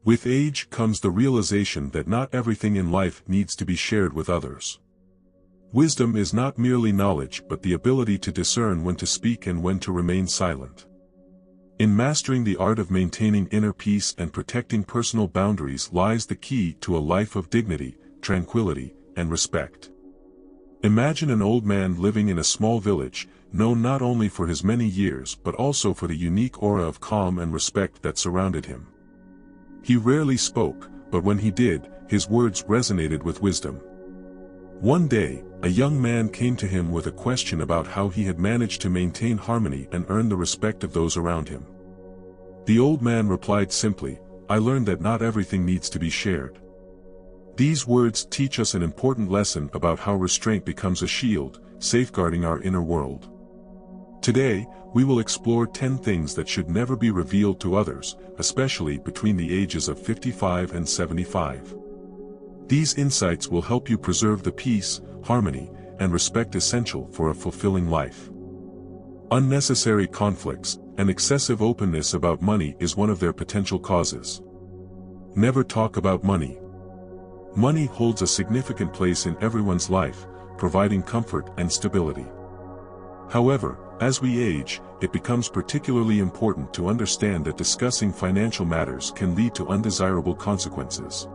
With age comes the realization that not everything in life needs to be shared with others. Wisdom is not merely knowledge but the ability to discern when to speak and when to remain silent. In mastering the art of maintaining inner peace and protecting personal boundaries lies the key to a life of dignity, tranquility, and respect. Imagine an old man living in a small village, known not only for his many years but also for the unique aura of calm and respect that surrounded him. He rarely spoke, but when he did, his words resonated with wisdom. One day, a young man came to him with a question about how he had managed to maintain harmony and earn the respect of those around him. The old man replied simply, "I learned that not everything needs to be shared." These words teach us an important lesson about how restraint becomes a shield, safeguarding our inner world. Today, we will explore 10 things that should never be revealed to others, especially between the ages of 55 and 75. These insights will help you preserve the peace, harmony, and respect essential for a fulfilling life. Unnecessary conflicts and excessive openness about money is one of their potential causes. Never talk about money. Money holds a significant place in everyone's life, providing comfort and stability. However, as we age, it becomes particularly important to understand that discussing financial matters can lead to undesirable consequences.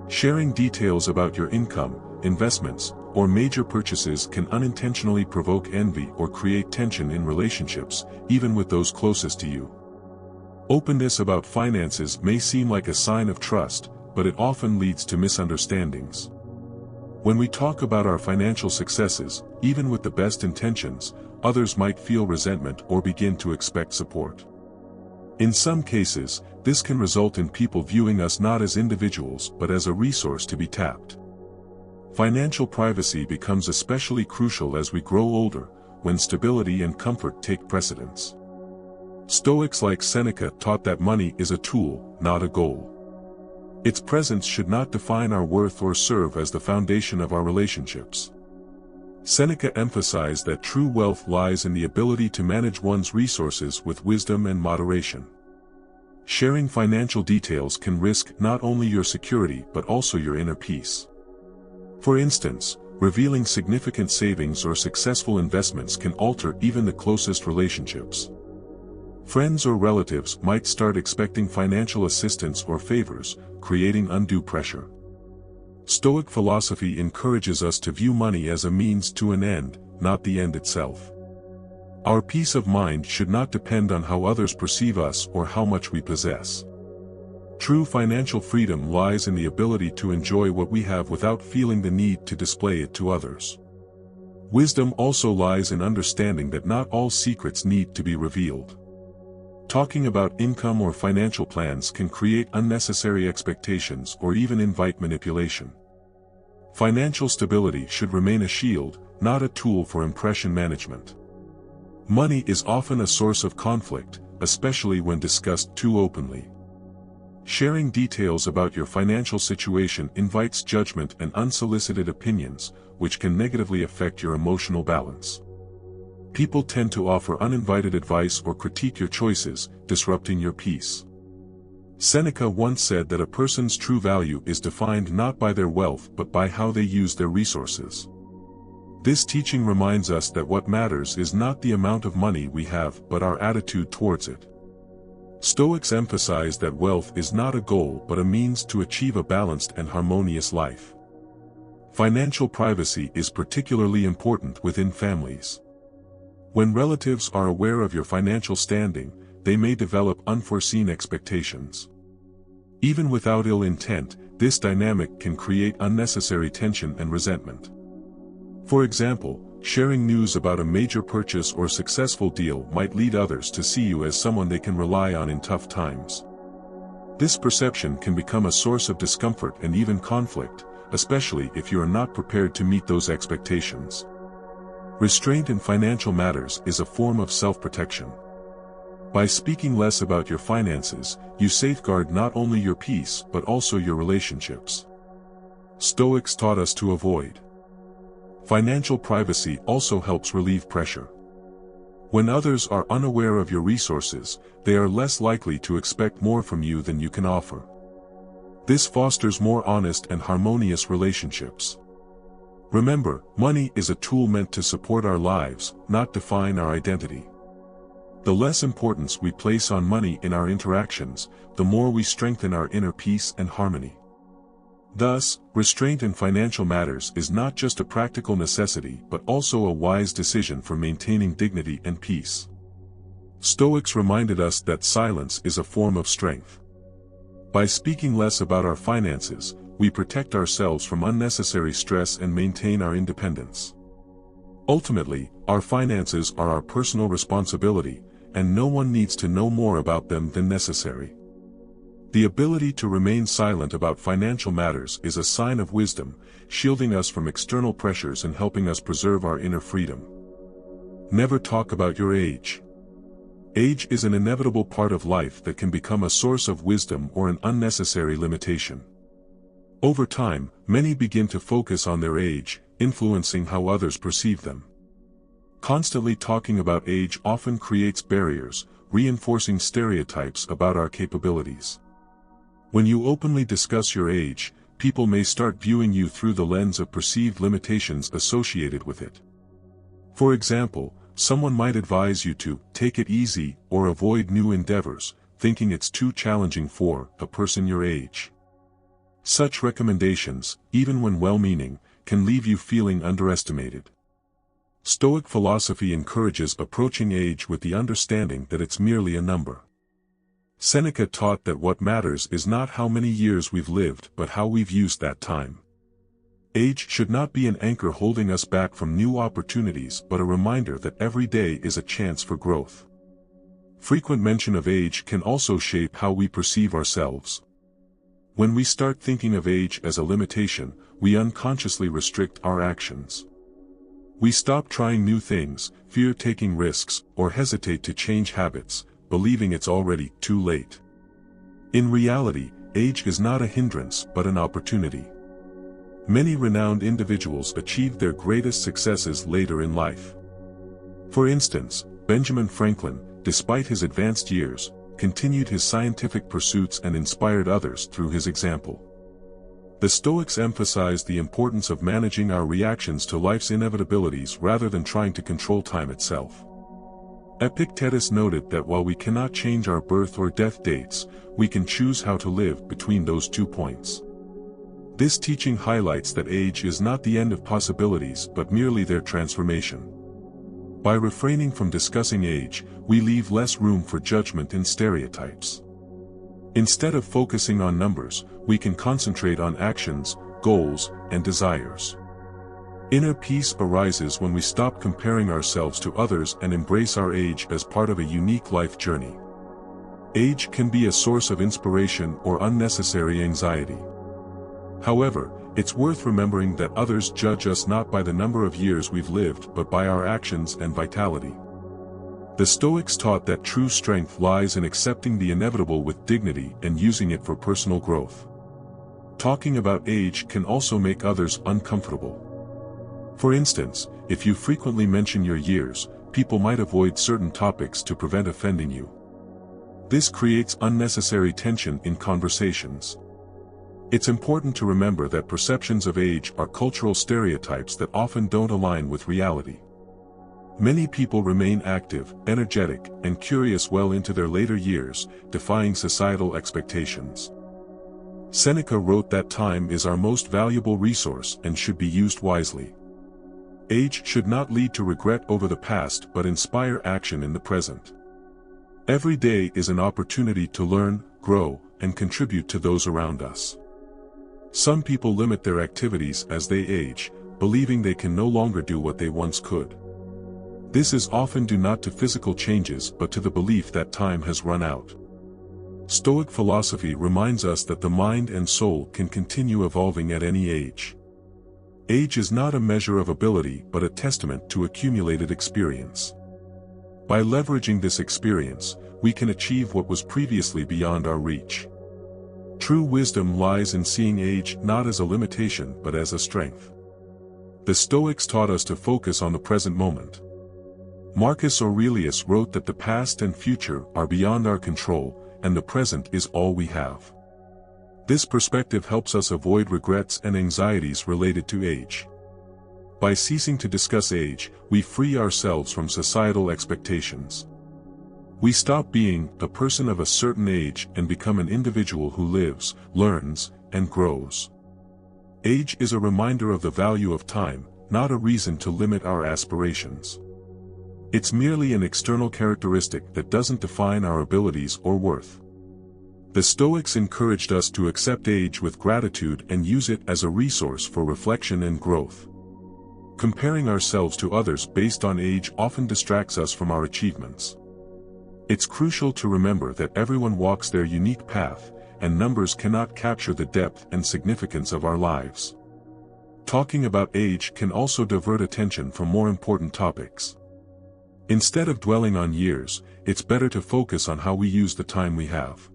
Sharing details about your income, investments, or major purchases can unintentionally provoke envy or create tension in relationships, even with those closest to you. Openness about finances may seem like a sign of trust, but it often leads to misunderstandings. When we talk about our financial successes, even with the best intentions, others might feel resentment or begin to expect support. In some cases, this can result in people viewing us not as individuals but as a resource to be tapped. Financial privacy becomes especially crucial as we grow older, when stability and comfort take precedence. Stoics like Seneca taught that money is a tool, not a goal. Its presence should not define our worth or serve as the foundation of our relationships. Seneca emphasized that true wealth lies in the ability to manage one's resources with wisdom and moderation. Sharing financial details can risk not only your security but also your inner peace. For instance, revealing significant savings or successful investments can alter even the closest relationships. Friends or relatives might start expecting financial assistance or favors, creating undue pressure. Stoic philosophy encourages us to view money as a means to an end, not the end itself. Our peace of mind should not depend on how others perceive us or how much we possess. True financial freedom lies in the ability to enjoy what we have without feeling the need to display it to others. Wisdom also lies in understanding that not all secrets need to be revealed. Talking about income or financial plans can create unnecessary expectations or even invite manipulation. Financial stability should remain a shield, not a tool for impression management. Money is often a source of conflict, especially when discussed too openly. Sharing details about your financial situation invites judgment and unsolicited opinions, which can negatively affect your emotional balance. People tend to offer uninvited advice or critique your choices, disrupting your peace. Seneca once said that a person's true value is defined not by their wealth but by how they use their resources. This teaching reminds us that what matters is not the amount of money we have but our attitude towards it. Stoics emphasize that wealth is not a goal but a means to achieve a balanced and harmonious life. Financial privacy is particularly important within families. When relatives are aware of your financial standing, they may develop unforeseen expectations. Even without ill intent, this dynamic can create unnecessary tension and resentment. For example, sharing news about a major purchase or successful deal might lead others to see you as someone they can rely on in tough times. This perception can become a source of discomfort and even conflict, especially if you are not prepared to meet those expectations. Restraint in financial matters is a form of self-protection. By speaking less about your finances, you safeguard not only your peace but also your relationships. Stoics taught us to avoid. Financial privacy also helps relieve pressure. When others are unaware of your resources, they are less likely to expect more from you than you can offer. This fosters more honest and harmonious relationships. Remember, money is a tool meant to support our lives, not define our identity. The less importance we place on money in our interactions, the more we strengthen our inner peace and harmony. Thus, restraint in financial matters is not just a practical necessity but also a wise decision for maintaining dignity and peace. Stoics reminded us that silence is a form of strength. By speaking less about our finances, we protect ourselves from unnecessary stress and maintain our independence. Ultimately, our finances are our personal responsibility, and no one needs to know more about them than necessary. The ability to remain silent about financial matters is a sign of wisdom, shielding us from external pressures and helping us preserve our inner freedom. Never talk about your age. Age is an inevitable part of life that can become a source of wisdom or an unnecessary limitation. Over time, many begin to focus on their age, influencing how others perceive them. Constantly talking about age often creates barriers, reinforcing stereotypes about our capabilities. When you openly discuss your age, people may start viewing you through the lens of perceived limitations associated with it. For example, someone might advise you to take it easy or avoid new endeavors, thinking it's too challenging for a person your age. Such recommendations, even when well-meaning, can leave you feeling underestimated. Stoic philosophy encourages approaching age with the understanding that it's merely a number. Seneca taught that what matters is not how many years we've lived but how we've used that time. Age should not be an anchor holding us back from new opportunities but a reminder that every day is a chance for growth. Frequent mention of age can also shape how we perceive ourselves. When we start thinking of age as a limitation, we unconsciously restrict our actions. We stop trying new things, fear taking risks, or hesitate to change habits, believing it's already too late. In reality, age is not a hindrance but an opportunity. Many renowned individuals achieved their greatest successes later in life. For instance, Benjamin Franklin, despite his advanced years, continued his scientific pursuits and inspired others through his example. The Stoics emphasized the importance of managing our reactions to life's inevitabilities rather than trying to control time itself. Epictetus noted that while we cannot change our birth or death dates, we can choose how to live between those 2 points. This teaching highlights that age is not the end of possibilities but merely their transformation. By refraining from discussing age, we leave less room for judgment and stereotypes. Instead of focusing on numbers, we can concentrate on actions, goals, and desires. Inner peace arises when we stop comparing ourselves to others and embrace our age as part of a unique life journey. Age can be a source of inspiration or unnecessary anxiety. However, it's worth remembering that others judge us not by the number of years we've lived but by our actions and vitality. The Stoics taught that true strength lies in accepting the inevitable with dignity and using it for personal growth. Talking about age can also make others uncomfortable. For instance, if you frequently mention your years, people might avoid certain topics to prevent offending you. This creates unnecessary tension in conversations. It's important to remember that perceptions of age are cultural stereotypes that often don't align with reality. Many people remain active, energetic, and curious well into their later years, defying societal expectations. Seneca wrote that time is our most valuable resource and should be used wisely. Age should not lead to regret over the past but inspire action in the present. Every day is an opportunity to learn, grow, and contribute to those around us. Some people limit their activities as they age, believing they can no longer do what they once could. This is often due not to physical changes but to the belief that time has run out. Stoic philosophy reminds us that the mind and soul can continue evolving at any age. Age is not a measure of ability but a testament to accumulated experience. By leveraging this experience, we can achieve what was previously beyond our reach. True wisdom lies in seeing age not as a limitation but as a strength. The Stoics taught us to focus on the present moment. Marcus Aurelius wrote that the past and future are beyond our control, and the present is all we have. This perspective helps us avoid regrets and anxieties related to age. By ceasing to discuss age, we free ourselves from societal expectations. We stop being a person of a certain age and become an individual who lives, learns, and grows. Age is a reminder of the value of time, not a reason to limit our aspirations. It's merely an external characteristic that doesn't define our abilities or worth. The Stoics encouraged us to accept age with gratitude and use it as a resource for reflection and growth. Comparing ourselves to others based on age often distracts us from our achievements. It's crucial to remember that everyone walks their unique path, and numbers cannot capture the depth and significance of our lives. Talking about age can also divert attention from more important topics. Instead of dwelling on years, it's better to focus on how we use the time we have.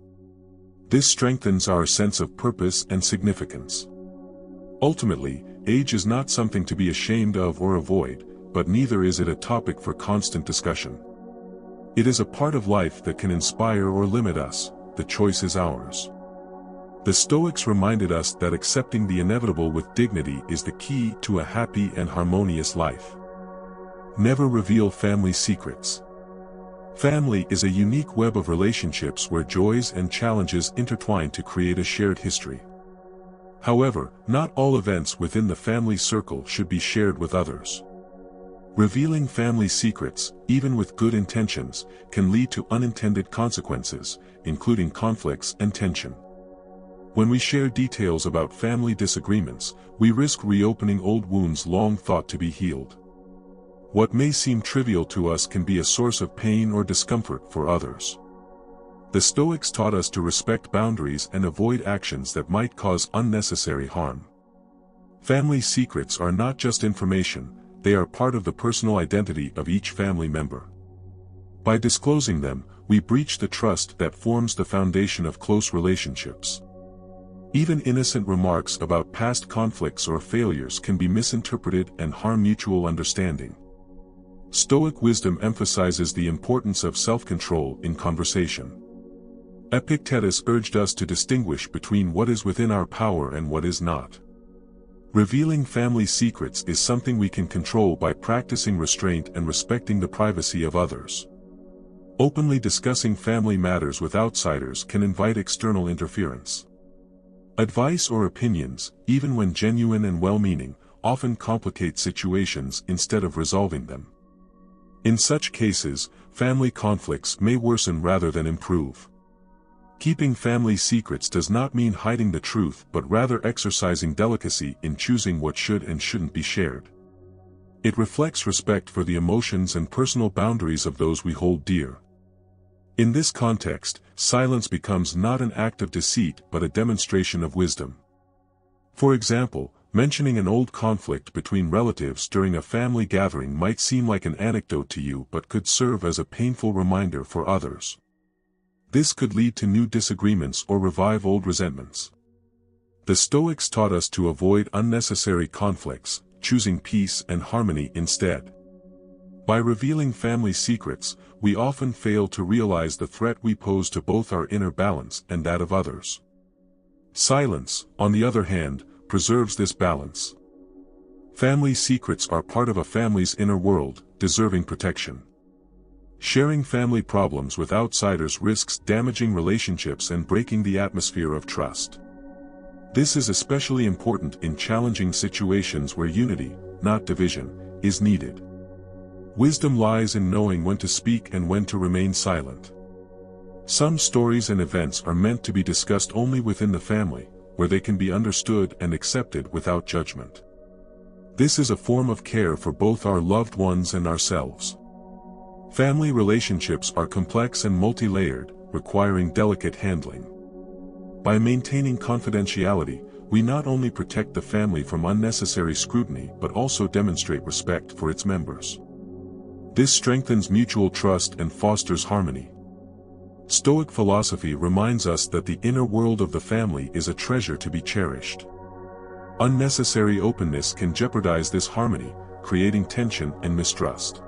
This strengthens our sense of purpose and significance. Ultimately, age is not something to be ashamed of or avoid, but neither is it a topic for constant discussion. It is a part of life that can inspire or limit us. The choice is ours. The Stoics reminded us that accepting the inevitable with dignity is the key to a happy and harmonious life. Never reveal family secrets. Family is a unique web of relationships where joys and challenges intertwine to create a shared history. However, not all events within the family circle should be shared with others. Revealing family secrets, even with good intentions, can lead to unintended consequences, including conflicts and tension. When we share details about family disagreements, we risk reopening old wounds long thought to be healed. What may seem trivial to us can be a source of pain or discomfort for others. The Stoics taught us to respect boundaries and avoid actions that might cause unnecessary harm. Family secrets are not just information, they are part of the personal identity of each family member. By disclosing them, we breach the trust that forms the foundation of close relationships. Even innocent remarks about past conflicts or failures can be misinterpreted and harm mutual understanding. Stoic wisdom emphasizes the importance of self-control in conversation. Epictetus urged us to distinguish between what is within our power and what is not. Revealing family secrets is something we can control by practicing restraint and respecting the privacy of others. Openly discussing family matters with outsiders can invite external interference. Advice or opinions, even when genuine and well-meaning, often complicate situations instead of resolving them. In such cases, family conflicts may worsen rather than improve. Keeping family secrets does not mean hiding the truth but rather exercising delicacy in choosing what should and shouldn't be shared. It reflects respect for the emotions and personal boundaries of those we hold dear. In this context, silence becomes not an act of deceit but a demonstration of wisdom. For example, mentioning an old conflict between relatives during a family gathering might seem like an anecdote to you but could serve as a painful reminder for others. This could lead to new disagreements or revive old resentments. The Stoics taught us to avoid unnecessary conflicts, choosing peace and harmony instead. By revealing family secrets, we often fail to realize the threat we pose to both our inner balance and that of others. Silence, on the other hand, preserves this balance. Family secrets are part of a family's inner world, deserving protection. Sharing family problems with outsiders risks damaging relationships and breaking the atmosphere of trust. This is especially important in challenging situations where unity, not division, is needed. Wisdom lies in knowing when to speak and when to remain silent. Some stories and events are meant to be discussed only within the family, where they can be understood and accepted without judgment. This is a form of care for both our loved ones and ourselves. Family relationships are complex and multi-layered, requiring delicate handling. By maintaining confidentiality, we not only protect the family from unnecessary scrutiny but also demonstrate respect for its members. This strengthens mutual trust and fosters harmony. Stoic philosophy reminds us that the inner world of the family is a treasure to be cherished. Unnecessary openness can jeopardize this harmony, creating tension and mistrust.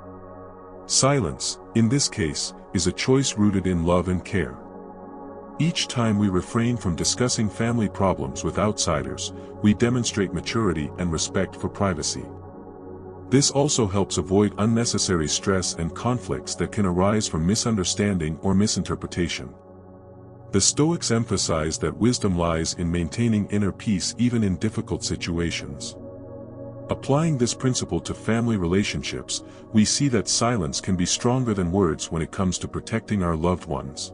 Silence, in this case, is a choice rooted in love and care. Each time we refrain from discussing family problems with outsiders, we demonstrate maturity and respect for privacy. This also helps avoid unnecessary stress and conflicts that can arise from misunderstanding or misinterpretation. The Stoics emphasize that wisdom lies in maintaining inner peace even in difficult situations. Applying this principle to family relationships, we see that silence can be stronger than words when it comes to protecting our loved ones.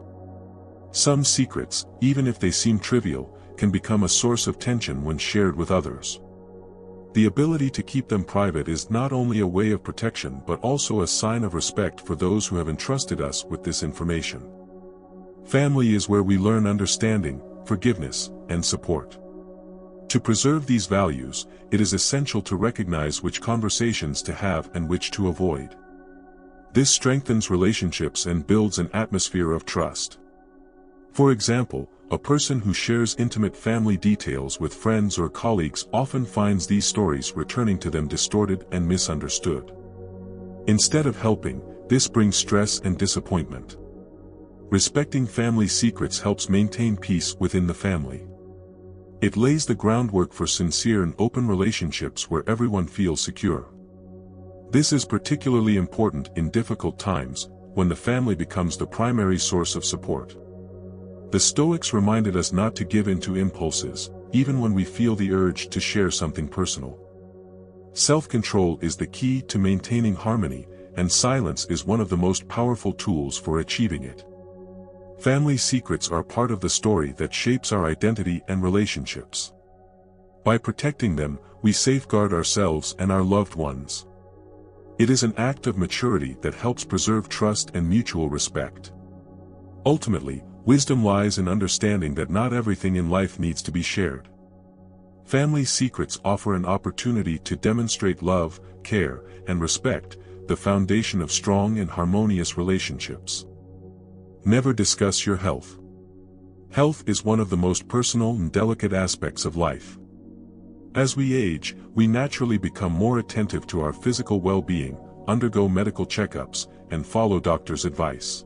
Some secrets, even if they seem trivial, can become a source of tension when shared with others. The ability to keep them private is not only a way of protection but also a sign of respect for those who have entrusted us with this information. Family is where we learn understanding, forgiveness, and support. To preserve these values, it is essential to recognize which conversations to have and which to avoid. This strengthens relationships and builds an atmosphere of trust. For example, a person who shares intimate family details with friends or colleagues often finds these stories returning to them distorted and misunderstood. Instead of helping, this brings stress and disappointment. Respecting family secrets helps maintain peace within the family. It lays the groundwork for sincere and open relationships where everyone feels secure. This is particularly important in difficult times, when the family becomes the primary source of support. The Stoics reminded us not to give in to impulses, even when we feel the urge to share something personal. Self-control is the key to maintaining harmony, and silence is one of the most powerful tools for achieving it. Family secrets are part of the story that shapes our identity and relationships. By protecting them, we safeguard ourselves and our loved ones. It is an act of maturity that helps preserve trust and mutual respect. Ultimately, wisdom lies in understanding that not everything in life needs to be shared. Family secrets offer an opportunity to demonstrate love, care, and respect, the foundation of strong and harmonious relationships. Never discuss your health. Health is one of the most personal and delicate aspects of life. As we age, we naturally become more attentive to our physical well-being, undergo medical checkups, and follow doctors' advice.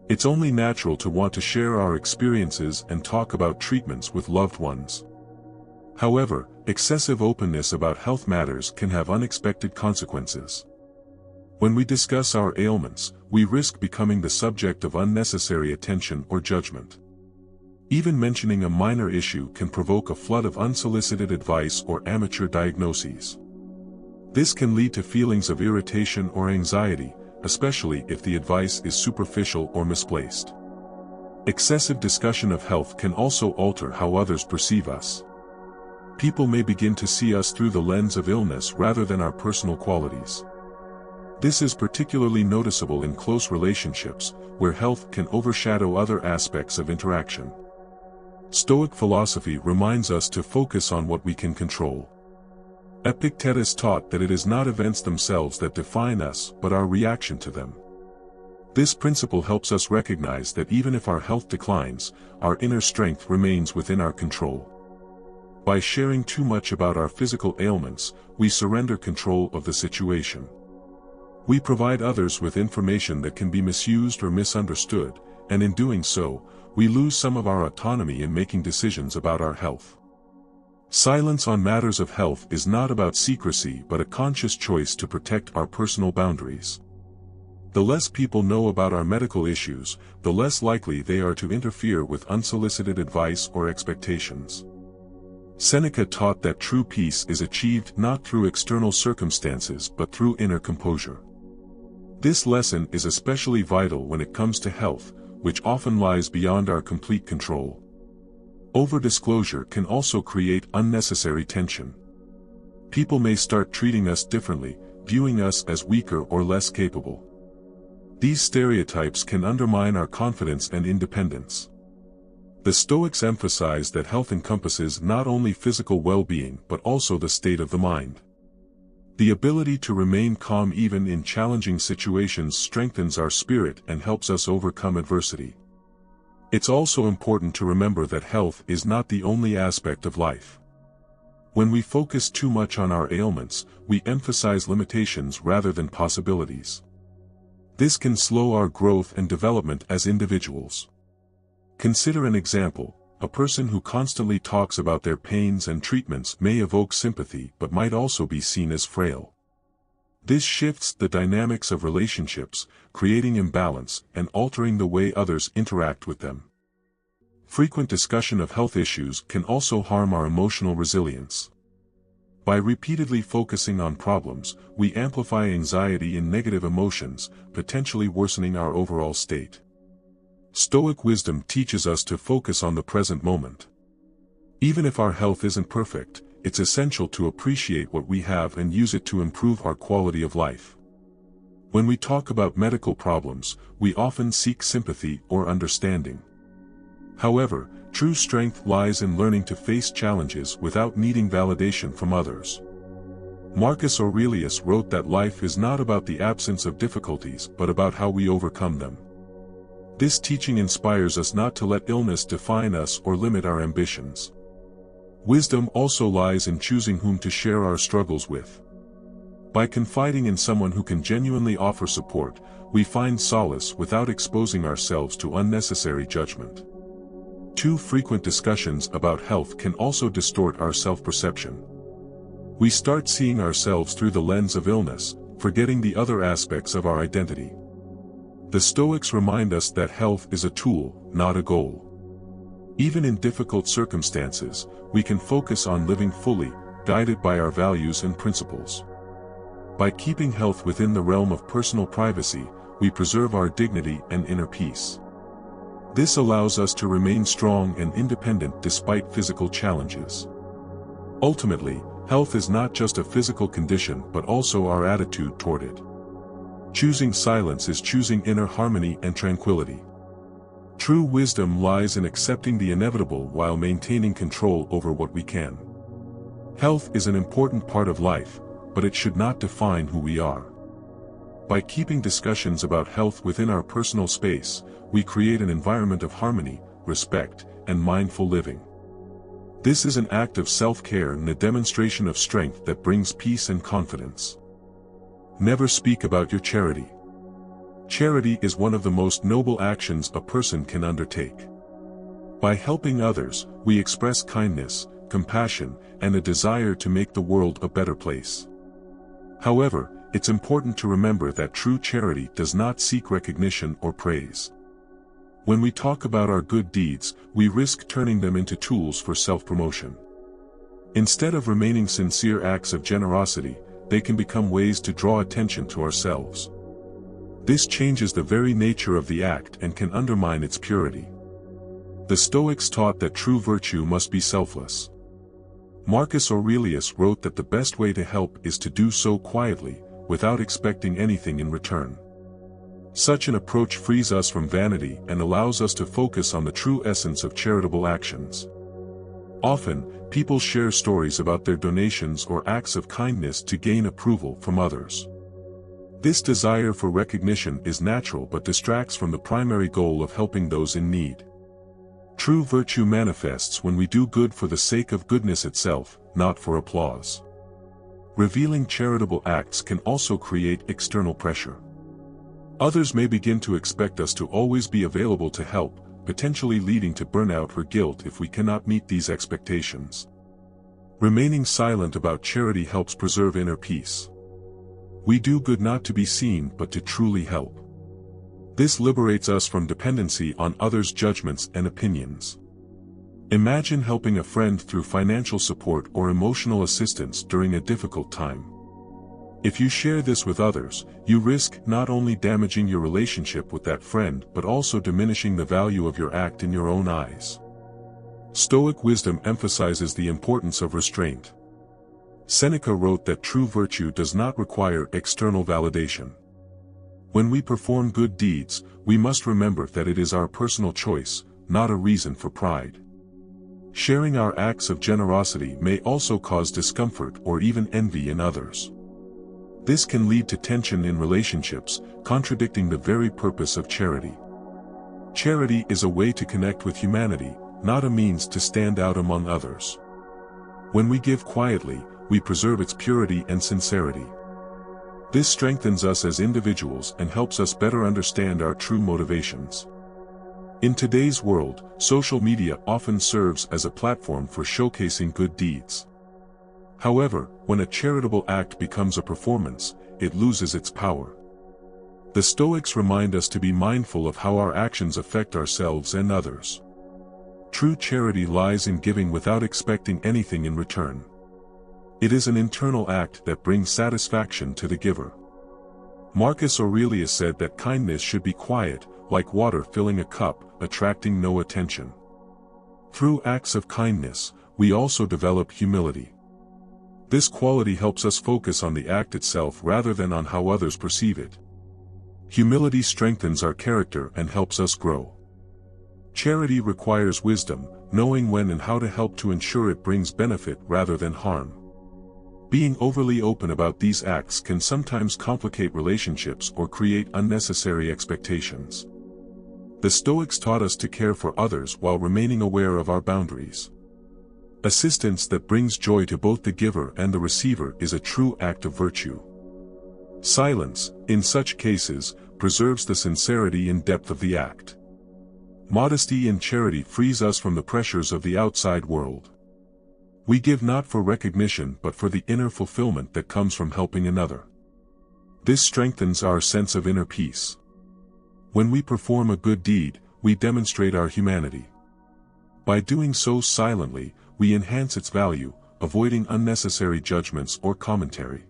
It's only natural to want to share our experiences and talk about treatments with loved ones. However, excessive openness about health matters can have unexpected consequences. When we discuss our ailments, we risk becoming the subject of unnecessary attention or judgment. Even mentioning a minor issue can provoke a flood of unsolicited advice or amateur diagnoses. This can lead to feelings of irritation or anxiety, especially if the advice is superficial or misplaced. Excessive discussion of health can also alter how others perceive us. People may begin to see us through the lens of illness rather than our personal qualities. This is particularly noticeable in close relationships, where health can overshadow other aspects of interaction. Stoic philosophy reminds us to focus on what we can control. Epictetus taught that it is not events themselves that define us but our reaction to them. This principle helps us recognize that even if our health declines, our inner strength remains within our control. By sharing too much about our physical ailments, we surrender control of the situation. We provide others with information that can be misused or misunderstood, and in doing so, we lose some of our autonomy in making decisions about our health. Silence on matters of health is not about secrecy but a conscious choice to protect our personal boundaries. The less people know about our medical issues, the less likely they are to interfere with unsolicited advice or expectations. Seneca taught that true peace is achieved not through external circumstances but through inner composure. This lesson is especially vital when it comes to health, which often lies beyond our complete control. Over-disclosure can also create unnecessary tension. People may start treating us differently, viewing us as weaker or less capable. These stereotypes can undermine our confidence and independence. The Stoics emphasize that health encompasses not only physical well-being but also the state of the mind. The ability to remain calm even in challenging situations strengthens our spirit and helps us overcome adversity. It's also important to remember that health is not the only aspect of life. When we focus too much on our ailments, we emphasize limitations rather than possibilities. This can slow our growth and development as individuals. Consider an example: a person who constantly talks about their pains and treatments may evoke sympathy but might also be seen as frail. This shifts the dynamics of relationships, creating imbalance and altering the way others interact with them. Frequent discussion of health issues can also harm our emotional resilience. By repeatedly focusing on problems, we amplify anxiety and negative emotions, potentially worsening our overall state. Stoic wisdom teaches us to focus on the present moment. Even if our health isn't perfect, it's essential to appreciate what we have and use it to improve our quality of life. When we talk about medical problems, we often seek sympathy or understanding. However, true strength lies in learning to face challenges without needing validation from others. Marcus Aurelius wrote that life is not about the absence of difficulties but about how we overcome them. This teaching inspires us not to let illness define us or limit our ambitions. Wisdom also lies in choosing whom to share our struggles with. By confiding in someone who can genuinely offer support, we find solace without exposing ourselves to unnecessary judgment. Too frequent discussions about health can also distort our self-perception. We start seeing ourselves through the lens of illness, forgetting the other aspects of our identity. The Stoics remind us that health is a tool, not a goal. Even in difficult circumstances, we can focus on living fully, guided by our values and principles. By keeping health within the realm of personal privacy, we preserve our dignity and inner peace. This allows us to remain strong and independent despite physical challenges. Ultimately, health is not just a physical condition but also our attitude toward it. Choosing silence is choosing inner harmony and tranquility. True wisdom lies in accepting the inevitable while maintaining control over what we can. Health is an important part of life, but it should not define who we are. By keeping discussions about health within our personal space, we create an environment of harmony, respect, and mindful living. This is an act of self-care and a demonstration of strength that brings peace and confidence. Never speak about your charity. Charity is one of the most noble actions a person can undertake. By helping others, we express kindness, compassion, and a desire to make the world a better place. However, it's important to remember that true charity does not seek recognition or praise. When we talk about our good deeds, we risk turning them into tools for self-promotion. Instead of remaining sincere acts of generosity, they can become ways to draw attention to ourselves. This changes the very nature of the act and can undermine its purity. The Stoics taught that true virtue must be selfless. Marcus Aurelius wrote that the best way to help is to do so quietly, without expecting anything in return. Such an approach frees us from vanity and allows us to focus on the true essence of charitable actions. Often, people share stories about their donations or acts of kindness to gain approval from others. This desire for recognition is natural but distracts from the primary goal of helping those in need. True virtue manifests when we do good for the sake of goodness itself, not for applause. Revealing charitable acts can also create external pressure. Others may begin to expect us to always be available to help, potentially leading to burnout or guilt if we cannot meet these expectations. Remaining silent about charity helps preserve inner peace. We do good not to be seen but to truly help. This liberates us from dependency on others' judgments and opinions. Imagine helping a friend through financial support or emotional assistance during a difficult time. If you share this with others, you risk not only damaging your relationship with that friend but also diminishing the value of your act in your own eyes. Stoic wisdom emphasizes the importance of restraint. Seneca wrote that true virtue does not require external validation. When we perform good deeds, we must remember that it is our personal choice, not a reason for pride. Sharing our acts of generosity may also cause discomfort or even envy in others. This can lead to tension in relationships, contradicting the very purpose of charity. Charity is a way to connect with humanity, not a means to stand out among others. When we give quietly, we preserve its purity and sincerity. This strengthens us as individuals and helps us better understand our true motivations. In today's world, social media often serves as a platform for showcasing good deeds. However, when a charitable act becomes a performance, it loses its power. The Stoics remind us to be mindful of how our actions affect ourselves and others. True charity lies in giving without expecting anything in return. It is an internal act that brings satisfaction to the giver. Marcus Aurelius said that kindness should be quiet, like water filling a cup, attracting no attention. Through acts of kindness, we also develop humility. This quality helps us focus on the act itself rather than on how others perceive it. Humility strengthens our character and helps us grow. Charity requires wisdom, knowing when and how to help to ensure it brings benefit rather than harm. Being overly open about these acts can sometimes complicate relationships or create unnecessary expectations. The Stoics taught us to care for others while remaining aware of our boundaries. Assistance that brings joy to both the giver and the receiver is a true act of virtue. Silence, in such cases, preserves the sincerity and depth of the act. Modesty in charity frees us from the pressures of the outside world. We give not for recognition but for the inner fulfillment that comes from helping another. This strengthens our sense of inner peace. When we perform a good deed, we demonstrate our humanity. By doing so silently, we enhance its value, avoiding unnecessary judgments or commentary.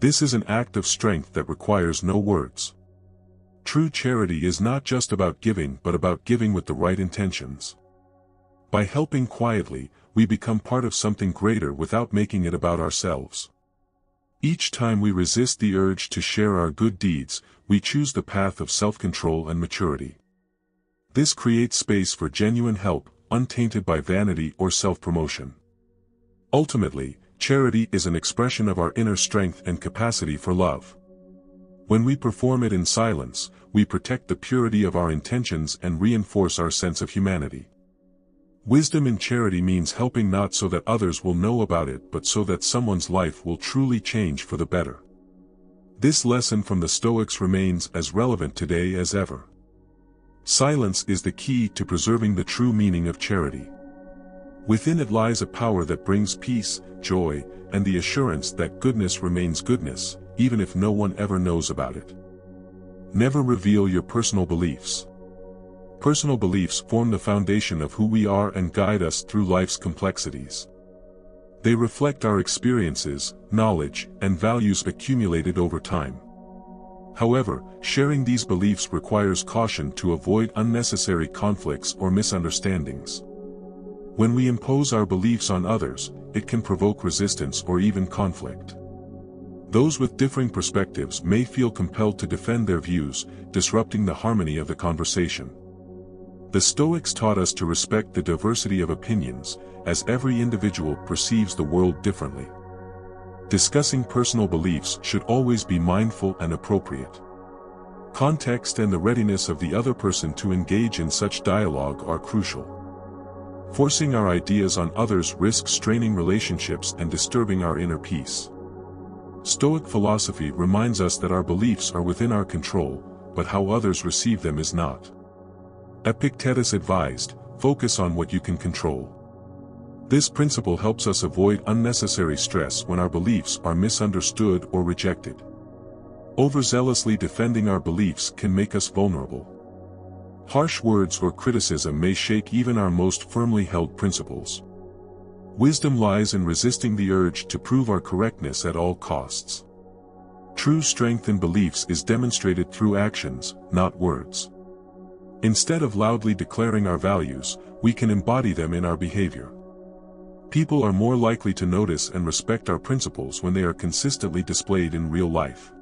This is an act of strength that requires no words. True charity is not just about giving but about giving with the right intentions. By helping quietly, we become part of something greater without making it about ourselves. Each time we resist the urge to share our good deeds, we choose the path of self-control and maturity. This creates space for genuine help, untainted by vanity or self-promotion. Ultimately, charity is an expression of our inner strength and capacity for love. When we perform it in silence, we protect the purity of our intentions and reinforce our sense of humanity. Wisdom in charity means helping not so that others will know about it but so that someone's life will truly change for the better. This lesson from the Stoics remains as relevant today as ever. Silence is the key to preserving the true meaning of charity. Within it lies a power that brings peace, joy, and the assurance that goodness remains goodness, even if no one ever knows about it. Never reveal your personal beliefs. Personal beliefs form the foundation of who we are and guide us through life's complexities. They reflect our experiences, knowledge, and values accumulated over time. However, sharing these beliefs requires caution to avoid unnecessary conflicts or misunderstandings. When we impose our beliefs on others, it can provoke resistance or even conflict. Those with differing perspectives may feel compelled to defend their views, disrupting the harmony of the conversation. The Stoics taught us to respect the diversity of opinions, as every individual perceives the world differently. Discussing personal beliefs should always be mindful and appropriate. Context and the readiness of the other person to engage in such dialogue are crucial. Forcing our ideas on others risks straining relationships and disturbing our inner peace. Stoic philosophy reminds us that our beliefs are within our control, but how others receive them is not. Epictetus advised, focus on what you can control. This principle helps us avoid unnecessary stress when our beliefs are misunderstood or rejected. Overzealously defending our beliefs can make us vulnerable. Harsh words or criticism may shake even our most firmly held principles. Wisdom lies in resisting the urge to prove our correctness at all costs. True strength in beliefs is demonstrated through actions, not words. Instead of loudly declaring our values, we can embody them in our behavior. People are more likely to notice and respect our principles when they are consistently displayed in real life.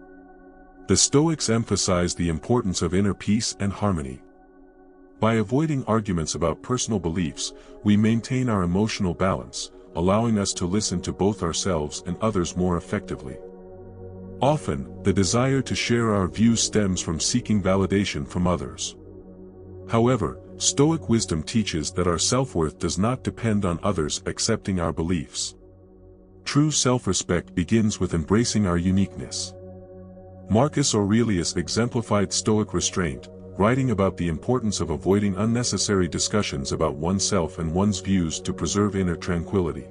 The Stoics emphasize the importance of inner peace and harmony. By avoiding arguments about personal beliefs, we maintain our emotional balance, allowing us to listen to both ourselves and others more effectively. Often, the desire to share our views stems from seeking validation from others. However, Stoic wisdom teaches that our self-worth does not depend on others accepting our beliefs. True self-respect begins with embracing our uniqueness. Marcus Aurelius exemplified Stoic restraint, writing about the importance of avoiding unnecessary discussions about oneself and one's views to preserve inner tranquility.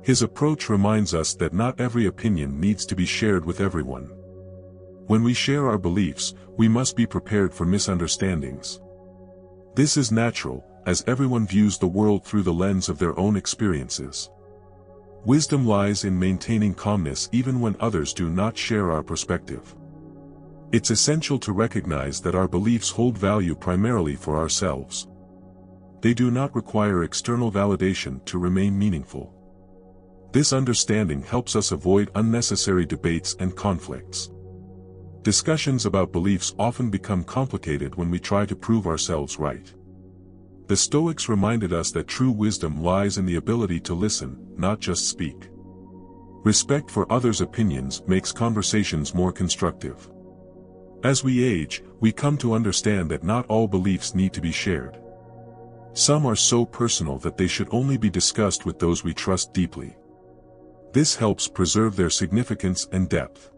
His approach reminds us that not every opinion needs to be shared with everyone. When we share our beliefs, we must be prepared for misunderstandings. This is natural, as everyone views the world through the lens of their own experiences. Wisdom lies in maintaining calmness even when others do not share our perspective. It's essential to recognize that our beliefs hold value primarily for ourselves. They do not require external validation to remain meaningful. This understanding helps us avoid unnecessary debates and conflicts. Discussions about beliefs often become complicated when we try to prove ourselves right. The Stoics reminded us that true wisdom lies in the ability to listen, not just speak. Respect for others' opinions makes conversations more constructive. As we age, we come to understand that not all beliefs need to be shared. Some are so personal that they should only be discussed with those we trust deeply. This helps preserve their significance and depth.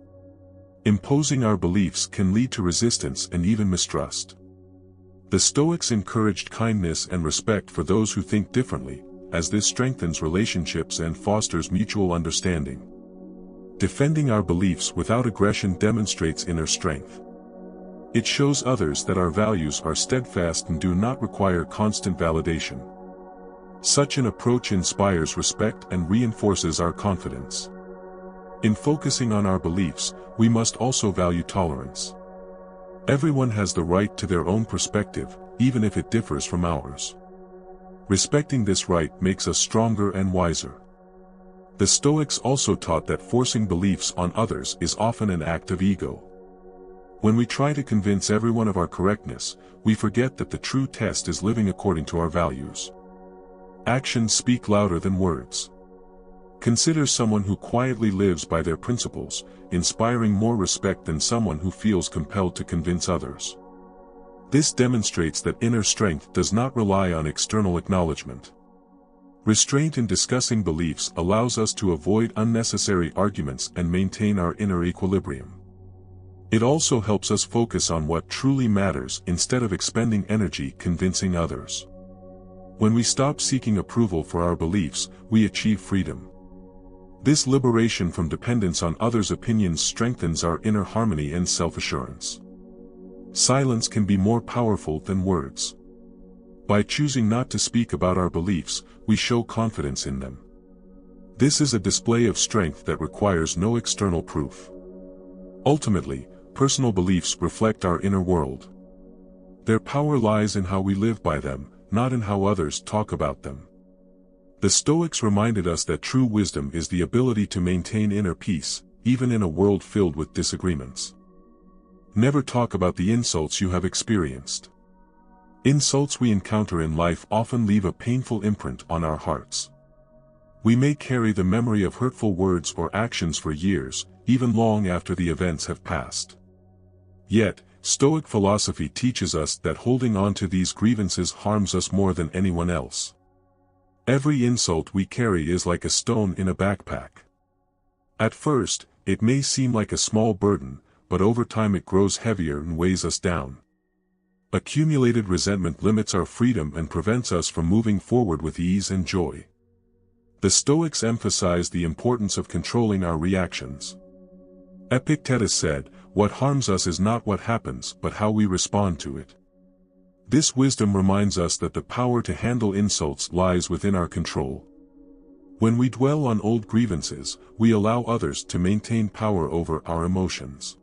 Imposing our beliefs can lead to resistance and even mistrust. The Stoics encouraged kindness and respect for those who think differently, as this strengthens relationships and fosters mutual understanding. Defending our beliefs without aggression demonstrates inner strength. It shows others that our values are steadfast and do not require constant validation. Such an approach inspires respect and reinforces our confidence. In focusing on our beliefs, we must also value tolerance. Everyone has the right to their own perspective, even if it differs from ours. Respecting this right makes us stronger and wiser. The Stoics also taught that forcing beliefs on others is often an act of ego. When we try to convince everyone of our correctness, we forget that the true test is living according to our values. Actions speak louder than words. Consider someone who quietly lives by their principles, inspiring more respect than someone who feels compelled to convince others. This demonstrates that inner strength does not rely on external acknowledgement. Restraint in discussing beliefs allows us to avoid unnecessary arguments and maintain our inner equilibrium. It also helps us focus on what truly matters instead of expending energy convincing others. When we stop seeking approval for our beliefs, we achieve freedom. This liberation from dependence on others' opinions strengthens our inner harmony and self-assurance. Silence can be more powerful than words. By choosing not to speak about our beliefs, we show confidence in them. This is a display of strength that requires no external proof. Ultimately, personal beliefs reflect our inner world. Their power lies in how we live by them, not in how others talk about them. The Stoics reminded us that true wisdom is the ability to maintain inner peace, even in a world filled with disagreements. Never talk about the insults you have experienced. Insults we encounter in life often leave a painful imprint on our hearts. We may carry the memory of hurtful words or actions for years, even long after the events have passed. Yet, Stoic philosophy teaches us that holding on to these grievances harms us more than anyone else. Every insult we carry is like a stone in a backpack. At first, it may seem like a small burden, but over time it grows heavier and weighs us down. Accumulated resentment limits our freedom and prevents us from moving forward with ease and joy. The Stoics emphasize the importance of controlling our reactions. Epictetus said, "What harms us is not what happens but how we respond to it." This wisdom reminds us that the power to handle insults lies within our control. When we dwell on old grievances, we allow others to maintain power over our emotions.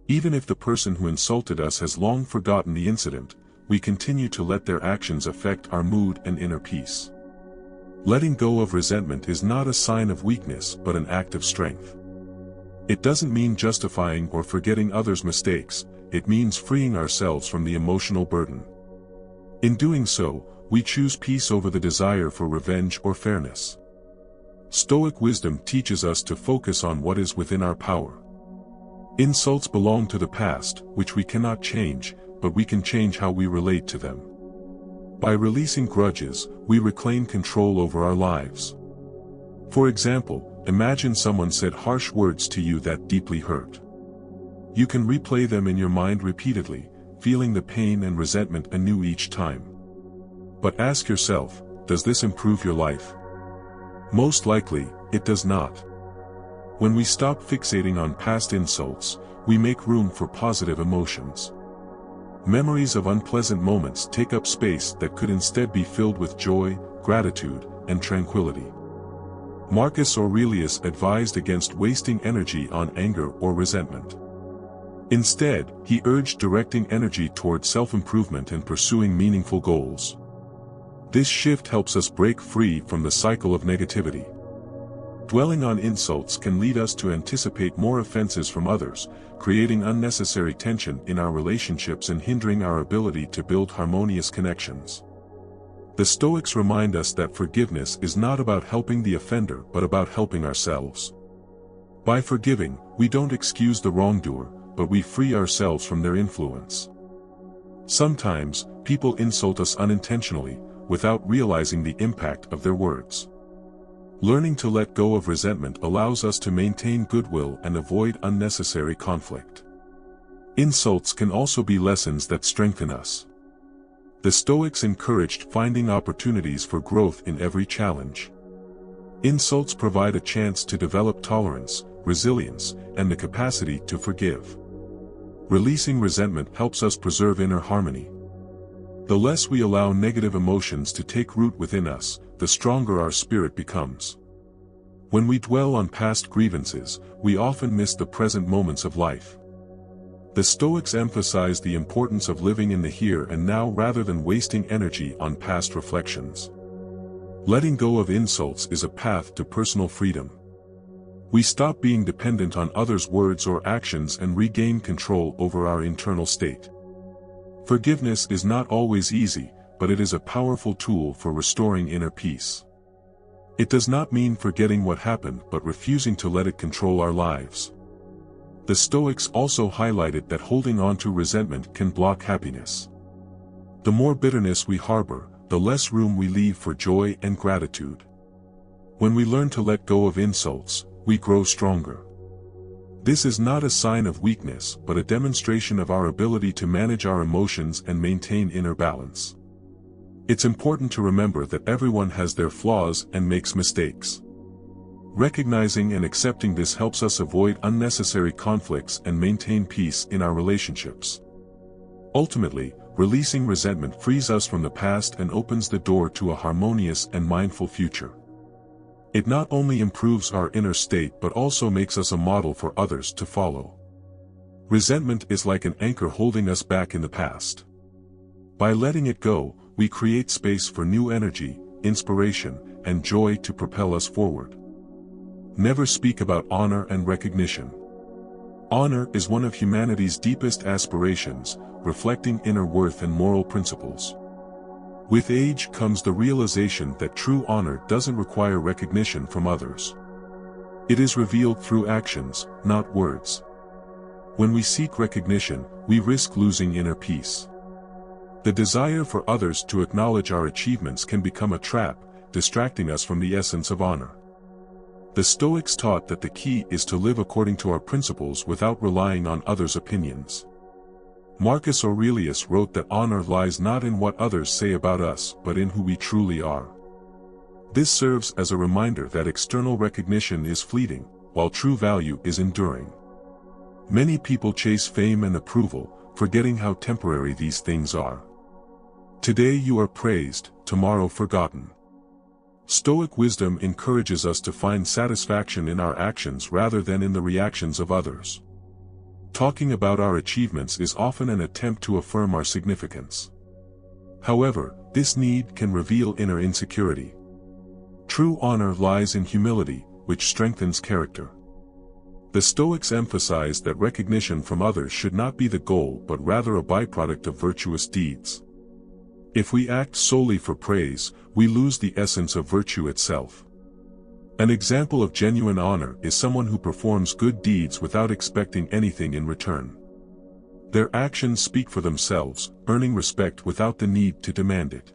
Even if the person who insulted us has long forgotten the incident, we continue to let their actions affect our mood and inner peace. Letting go of resentment is not a sign of weakness but an act of strength. It doesn't mean justifying or forgetting others' mistakes, it means freeing ourselves from the emotional burden. In doing so, we choose peace over the desire for revenge or fairness. Stoic wisdom teaches us to focus on what is within our power. Insults belong to the past, which we cannot change, but we can change how we relate to them. By releasing grudges, we reclaim control over our lives. For example, imagine someone said harsh words to you that deeply hurt. You can replay them in your mind repeatedly, feeling the pain and resentment anew each time. But ask yourself, does this improve your life? Most likely, it does not. When we stop fixating on past insults, we make room for positive emotions. Memories of unpleasant moments take up space that could instead be filled with joy, gratitude, and tranquility. Marcus Aurelius advised against wasting energy on anger or resentment. Instead, he urged directing energy toward self-improvement and pursuing meaningful goals. This shift helps us break free from the cycle of negativity. Dwelling on insults can lead us to anticipate more offenses from others, creating unnecessary tension in our relationships and hindering our ability to build harmonious connections. The Stoics remind us that forgiveness is not about helping the offender but about helping ourselves. By forgiving, we don't excuse the wrongdoer, but we free ourselves from their influence. Sometimes, people insult us unintentionally, without realizing the impact of their words. Learning to let go of resentment allows us to maintain goodwill and avoid unnecessary conflict. Insults can also be lessons that strengthen us. The Stoics encouraged finding opportunities for growth in every challenge. Insults provide a chance to develop tolerance, resilience, and the capacity to forgive. Releasing resentment helps us preserve inner harmony. The less we allow negative emotions to take root within us, the stronger our spirit becomes. When we dwell on past grievances, we often miss the present moments of life. The Stoics emphasize the importance of living in the here and now rather than wasting energy on past reflections. Letting go of insults is a path to personal freedom. We stop being dependent on others' words or actions and regain control over our internal state. Forgiveness is not always easy, but it is a powerful tool for restoring inner peace. It does not mean forgetting what happened but refusing to let it control our lives. The Stoics also highlighted that holding on to resentment can block happiness. The more bitterness we harbor, the less room we leave for joy and gratitude. When we learn to let go of insults, we grow stronger. This is not a sign of weakness but a demonstration of our ability to manage our emotions and maintain inner balance. It's important to remember that everyone has their flaws and makes mistakes. Recognizing and accepting this helps us avoid unnecessary conflicts and maintain peace in our relationships. Ultimately, releasing resentment frees us from the past and opens the door to a harmonious and mindful future. It not only improves our inner state but also makes us a model for others to follow. Resentment is like an anchor holding us back in the past. By letting it go, we create space for new energy, inspiration, and joy to propel us forward. Never speak about honor and recognition. Honor is one of humanity's deepest aspirations, reflecting inner worth and moral principles. With age comes the realization that true honor doesn't require recognition from others. It is revealed through actions, not words. When we seek recognition, we risk losing inner peace. The desire for others to acknowledge our achievements can become a trap, distracting us from the essence of honor. The Stoics taught that the key is to live according to our principles without relying on others' opinions. Marcus Aurelius wrote that honor lies not in what others say about us but in who we truly are. This serves as a reminder that external recognition is fleeting, while true value is enduring. Many people chase fame and approval, forgetting how temporary these things are. Today you are praised, tomorrow forgotten. Stoic wisdom encourages us to find satisfaction in our actions rather than in the reactions of others. Talking about our achievements is often an attempt to affirm our significance. However, this need can reveal inner insecurity. True honor lies in humility, which strengthens character. The Stoics emphasize that recognition from others should not be the goal but rather a byproduct of virtuous deeds. If we act solely for praise, we lose the essence of virtue itself. An example of genuine honor is someone who performs good deeds without expecting anything in return. Their actions speak for themselves, earning respect without the need to demand it.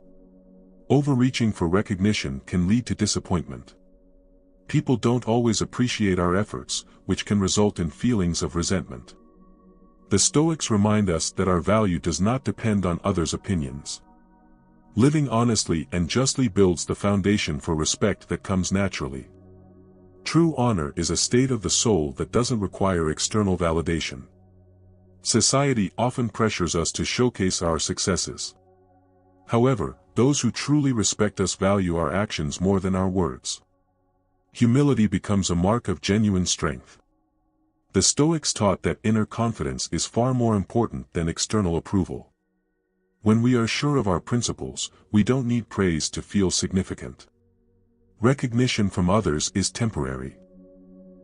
Overreaching for recognition can lead to disappointment. People don't always appreciate our efforts, which can result in feelings of resentment. The Stoics remind us that our value does not depend on others' opinions. Living honestly and justly builds the foundation for respect that comes naturally. True honor is a state of the soul that doesn't require external validation. Society often pressures us to showcase our successes. However, those who truly respect us value our actions more than our words. Humility becomes a mark of genuine strength. The Stoics taught that inner confidence is far more important than external approval. When we are sure of our principles, we don't need praise to feel significant. Recognition from others is temporary.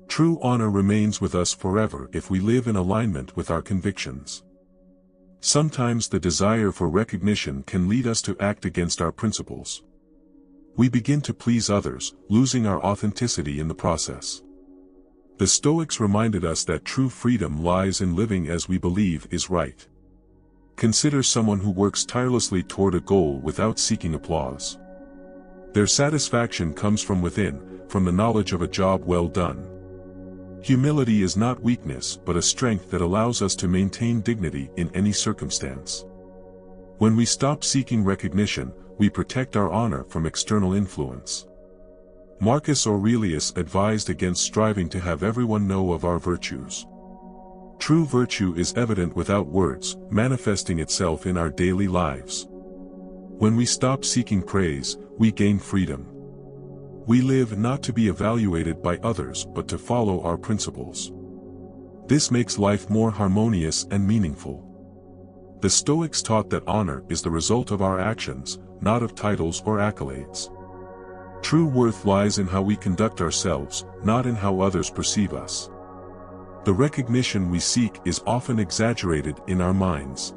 True honor remains with us forever if we live in alignment with our convictions. Sometimes the desire for recognition can lead us to act against our principles. We begin to please others, losing our authenticity in the process. The Stoics reminded us that true freedom lies in living as we believe is right. Consider someone who works tirelessly toward a goal without seeking applause. Their satisfaction comes from within, from the knowledge of a job well done. Humility is not weakness but a strength that allows us to maintain dignity in any circumstance. When we stop seeking recognition, we protect our honor from external influence. Marcus Aurelius advised against striving to have everyone know of our virtues. True virtue is evident without words, manifesting itself in our daily lives. When we stop seeking praise, we gain freedom. We live not to be evaluated by others but to follow our principles. This makes life more harmonious and meaningful. The Stoics taught that honor is the result of our actions, not of titles or accolades. True worth lies in how we conduct ourselves, not in how others perceive us. The recognition we seek is often exaggerated in our minds.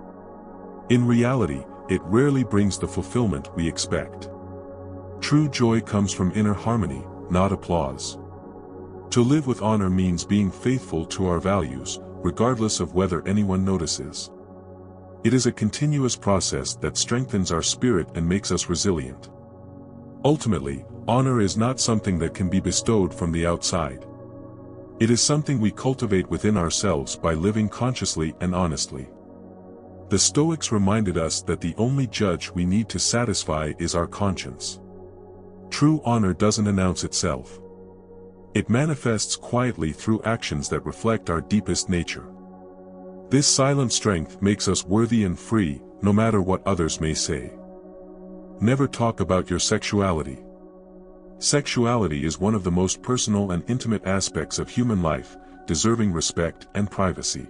In reality, it rarely brings the fulfillment we expect. True joy comes from inner harmony, not applause. To live with honor means being faithful to our values, regardless of whether anyone notices. It is a continuous process that strengthens our spirit and makes us resilient. Ultimately, honor is not something that can be bestowed from the outside. It is something we cultivate within ourselves by living consciously and honestly. The Stoics reminded us that the only judge we need to satisfy is our conscience. True honor doesn't announce itself. It manifests quietly through actions that reflect our deepest nature. This silent strength makes us worthy and free, no matter what others may say. Never talk about your sexuality. Sexuality is one of the most personal and intimate aspects of human life, deserving respect and privacy.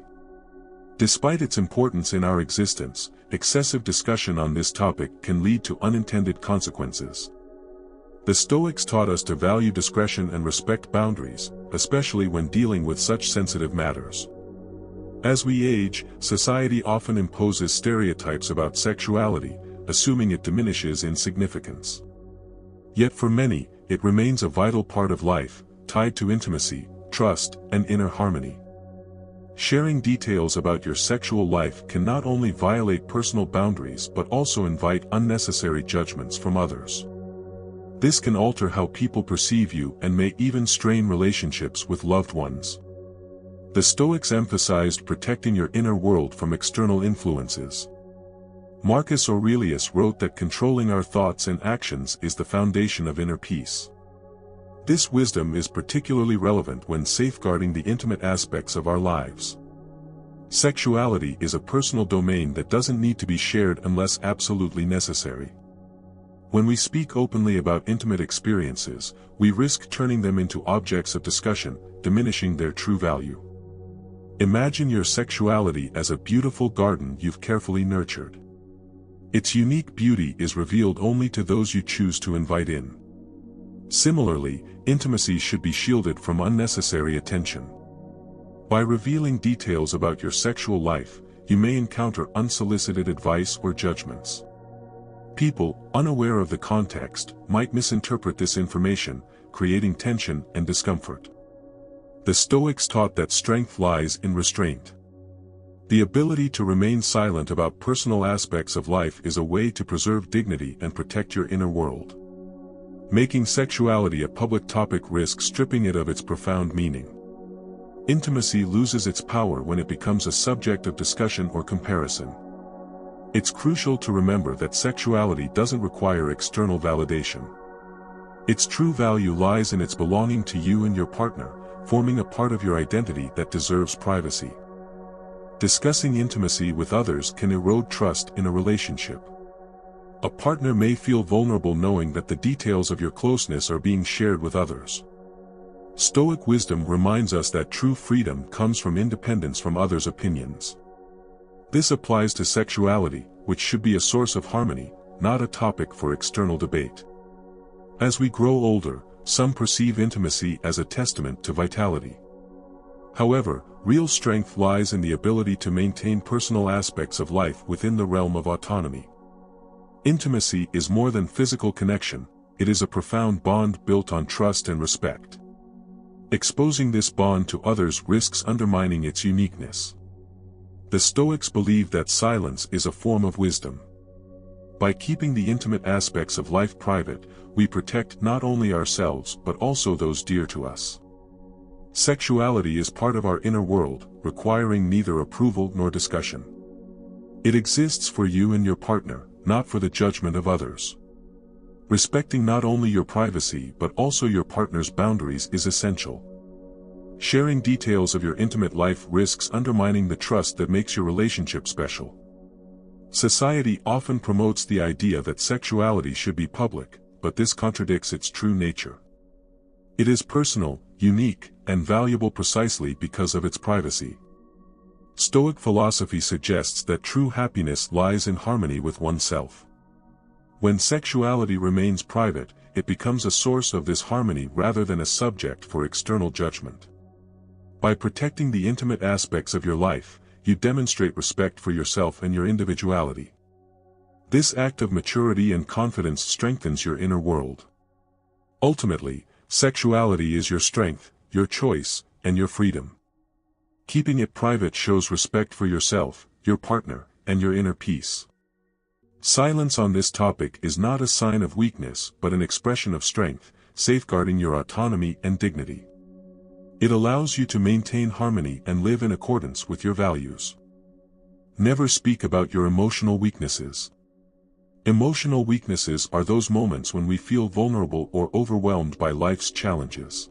Despite its importance in our existence, excessive discussion on this topic can lead to unintended consequences. The Stoics taught us to value discretion and respect boundaries, especially when dealing with such sensitive matters. As we age, society often imposes stereotypes about sexuality, assuming it diminishes in significance. Yet for many, it remains a vital part of life, tied to intimacy, trust, and inner harmony. Sharing details about your sexual life can not only violate personal boundaries but also invite unnecessary judgments from others. This can alter how people perceive you and may even strain relationships with loved ones. The Stoics emphasized protecting your inner world from external influences. Marcus Aurelius wrote that controlling our thoughts and actions is the foundation of inner peace. This wisdom is particularly relevant when safeguarding the intimate aspects of our lives. Sexuality is a personal domain that doesn't need to be shared unless absolutely necessary. When we speak openly about intimate experiences, we risk turning them into objects of discussion, diminishing their true value. Imagine your sexuality as a beautiful garden you've carefully nurtured. Its unique beauty is revealed only to those you choose to invite in. Similarly, intimacy should be shielded from unnecessary attention. By revealing details about your sexual life, you may encounter unsolicited advice or judgments. People, unaware of the context, might misinterpret this information, creating tension and discomfort. The Stoics taught that strength lies in restraint. The ability to remain silent about personal aspects of life is a way to preserve dignity and protect your inner world. Making sexuality a public topic risks stripping it of its profound meaning. Intimacy loses its power when it becomes a subject of discussion or comparison. It's crucial to remember that sexuality doesn't require external validation. Its true value lies in its belonging to you and your partner, forming a part of your identity that deserves privacy. Discussing intimacy with others can erode trust in a relationship. A partner may feel vulnerable knowing that the details of your closeness are being shared with others. Stoic wisdom reminds us that true freedom comes from independence from others' opinions. This applies to sexuality, which should be a source of harmony, not a topic for external debate. As we grow older, some perceive intimacy as a testament to vitality. However, real strength lies in the ability to maintain personal aspects of life within the realm of autonomy. Intimacy is more than physical connection, it is a profound bond built on trust and respect. Exposing this bond to others risks undermining its uniqueness. The Stoics believe that silence is a form of wisdom. By keeping the intimate aspects of life private, we protect not only ourselves but also those dear to us. Sexuality is part of our inner world, requiring neither approval nor discussion. It exists for you and your partner, not for the judgment of others. Respecting not only your privacy but also your partner's boundaries is essential. Sharing details of your intimate life risks undermining the trust that makes your relationship special. Society often promotes the idea that sexuality should be public, but this contradicts its true nature. It is personal, unique, and valuable precisely because of its privacy. Stoic philosophy suggests that true happiness lies in harmony with oneself. When sexuality remains private, it becomes a source of this harmony rather than a subject for external judgment. By protecting the intimate aspects of your life, you demonstrate respect for yourself and your individuality. This act of maturity and confidence strengthens your inner world. Ultimately, sexuality is your strength, your choice, and your freedom. Keeping it private shows respect for yourself, your partner, and your inner peace. Silence on this topic is not a sign of weakness but an expression of strength, safeguarding your autonomy and dignity. It allows you to maintain harmony and live in accordance with your values. Never speak about your emotional weaknesses. Emotional weaknesses are those moments when we feel vulnerable or overwhelmed by life's challenges.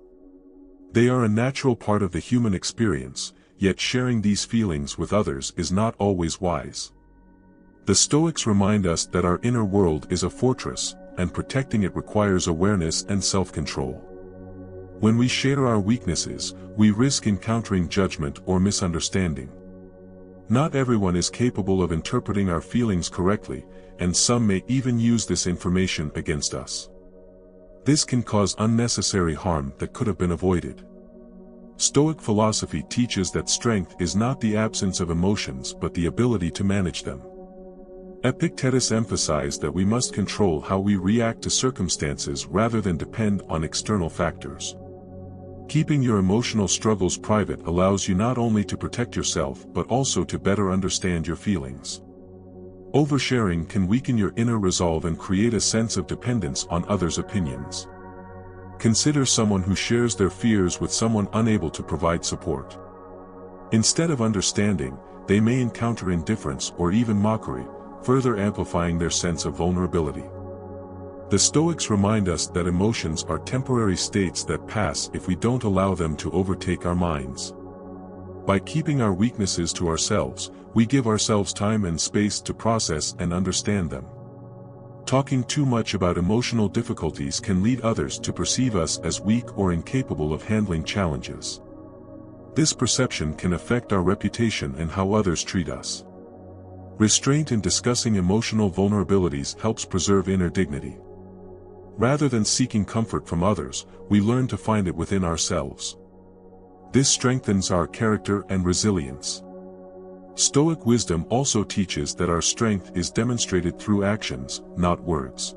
They are a natural part of the human experience, yet sharing these feelings with others is not always wise. The Stoics remind us that our inner world is a fortress, and protecting it requires awareness and self-control. When we share our weaknesses, we risk encountering judgment or misunderstanding. Not everyone is capable of interpreting our feelings correctly, and some may even use this information against us. This can cause unnecessary harm that could have been avoided. Stoic philosophy teaches that strength is not the absence of emotions but the ability to manage them. Epictetus emphasized that we must control how we react to circumstances rather than depend on external factors. Keeping your emotional struggles private allows you not only to protect yourself but also to better understand your feelings. Oversharing can weaken your inner resolve and create a sense of dependence on others' opinions. Consider someone who shares their fears with someone unable to provide support. Instead of understanding, they may encounter indifference or even mockery, further amplifying their sense of vulnerability. The Stoics remind us that emotions are temporary states that pass if we don't allow them to overtake our minds. By keeping our weaknesses to ourselves, we give ourselves time and space to process and understand them. Talking too much about emotional difficulties can lead others to perceive us as weak or incapable of handling challenges. This perception can affect our reputation and how others treat us. Restraint in discussing emotional vulnerabilities helps preserve inner dignity. Rather than seeking comfort from others, we learn to find it within ourselves. This strengthens our character and resilience. Stoic wisdom also teaches that our strength is demonstrated through actions, not words.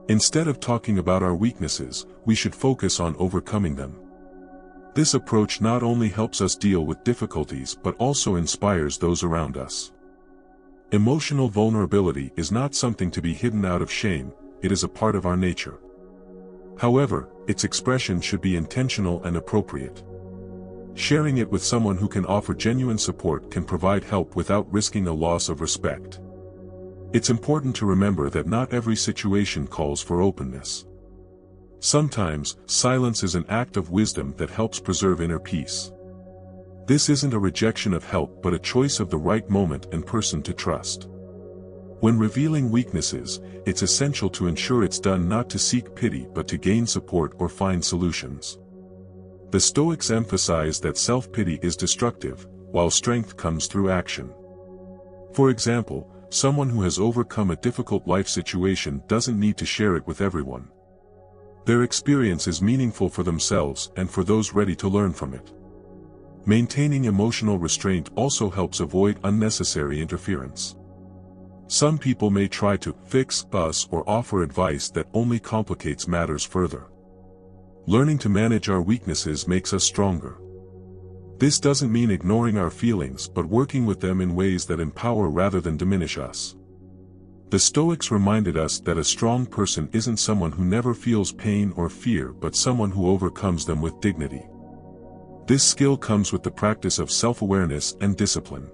Instead of talking about our weaknesses, we should focus on overcoming them. This approach not only helps us deal with difficulties but also inspires those around us. Emotional vulnerability is not something to be hidden out of shame, it is a part of our nature. However, its expression should be intentional and appropriate. Sharing it with someone who can offer genuine support can provide help without risking a loss of respect. It's important to remember that not every situation calls for openness. Sometimes, silence is an act of wisdom that helps preserve inner peace. This isn't a rejection of help but a choice of the right moment and person to trust. When revealing weaknesses, it's essential to ensure it's done not to seek pity but to gain support or find solutions. The Stoics emphasize that self-pity is destructive, while strength comes through action. For example, someone who has overcome a difficult life situation doesn't need to share it with everyone. Their experience is meaningful for themselves and for those ready to learn from it. Maintaining emotional restraint also helps avoid unnecessary interference. Some people may try to fix us or offer advice that only complicates matters further. Learning to manage our weaknesses makes us stronger. This doesn't mean ignoring our feelings but working with them in ways that empower rather than diminish us. The Stoics reminded us that a strong person isn't someone who never feels pain or fear but someone who overcomes them with dignity. This skill comes with the practice of self-awareness and discipline.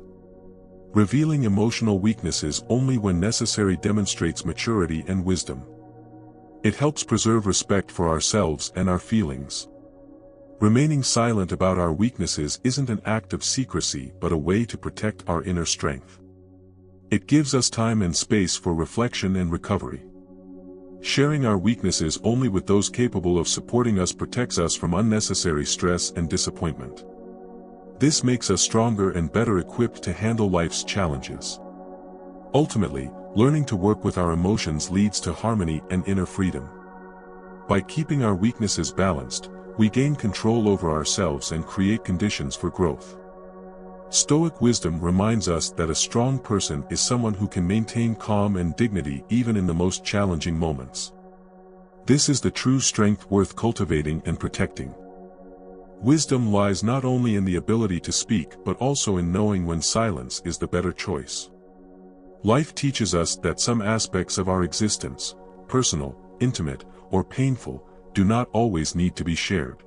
Revealing emotional weaknesses only when necessary demonstrates maturity and wisdom. It helps preserve respect for ourselves and our feelings. Remaining silent about our weaknesses isn't an act of secrecy but a way to protect our inner strength. It gives us time and space for reflection and recovery. Sharing our weaknesses only with those capable of supporting us protects us from unnecessary stress and disappointment. This makes us stronger and better equipped to handle life's challenges. Ultimately, learning to work with our emotions leads to harmony and inner freedom. By keeping our weaknesses balanced, we gain control over ourselves and create conditions for growth. Stoic wisdom reminds us that a strong person is someone who can maintain calm and dignity even in the most challenging moments. This is the true strength worth cultivating and protecting. Wisdom lies not only in the ability to speak but also in knowing when silence is the better choice. Life teaches us that some aspects of our existence, personal, intimate, or painful, do not always need to be shared.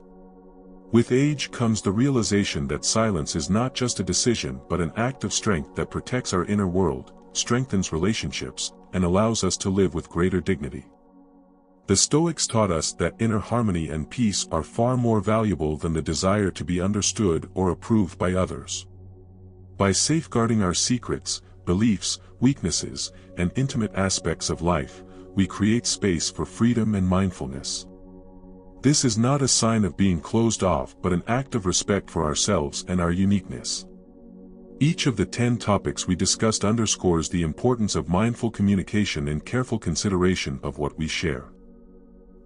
With age comes the realization that silence is not just a decision but an act of strength that protects our inner world, strengthens relationships, and allows us to live with greater dignity. The Stoics taught us that inner harmony and peace are far more valuable than the desire to be understood or approved by others. By safeguarding our secrets, beliefs, weaknesses, and intimate aspects of life, we create space for freedom and mindfulness. This is not a sign of being closed off but an act of respect for ourselves and our uniqueness. Each of the 10 topics we discussed underscores the importance of mindful communication and careful consideration of what we share.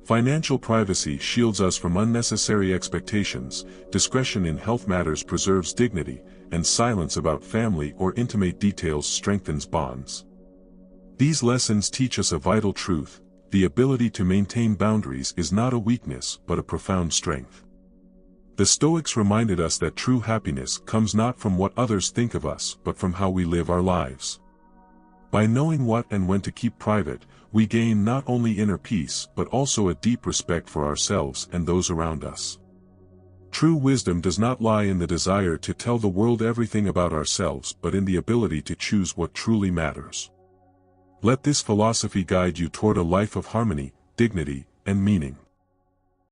Financial privacy shields us from unnecessary expectations, discretion in health matters preserves dignity, and silence about family or intimate details strengthens bonds. These lessons teach us a vital truth: the ability to maintain boundaries is not a weakness but a profound strength. The Stoics reminded us that true happiness comes not from what others think of us but from how we live our lives. By knowing what and when to keep private, we gain not only inner peace but also a deep respect for ourselves and those around us. True wisdom does not lie in the desire to tell the world everything about ourselves but in the ability to choose what truly matters. Let this philosophy guide you toward a life of harmony, dignity, and meaning.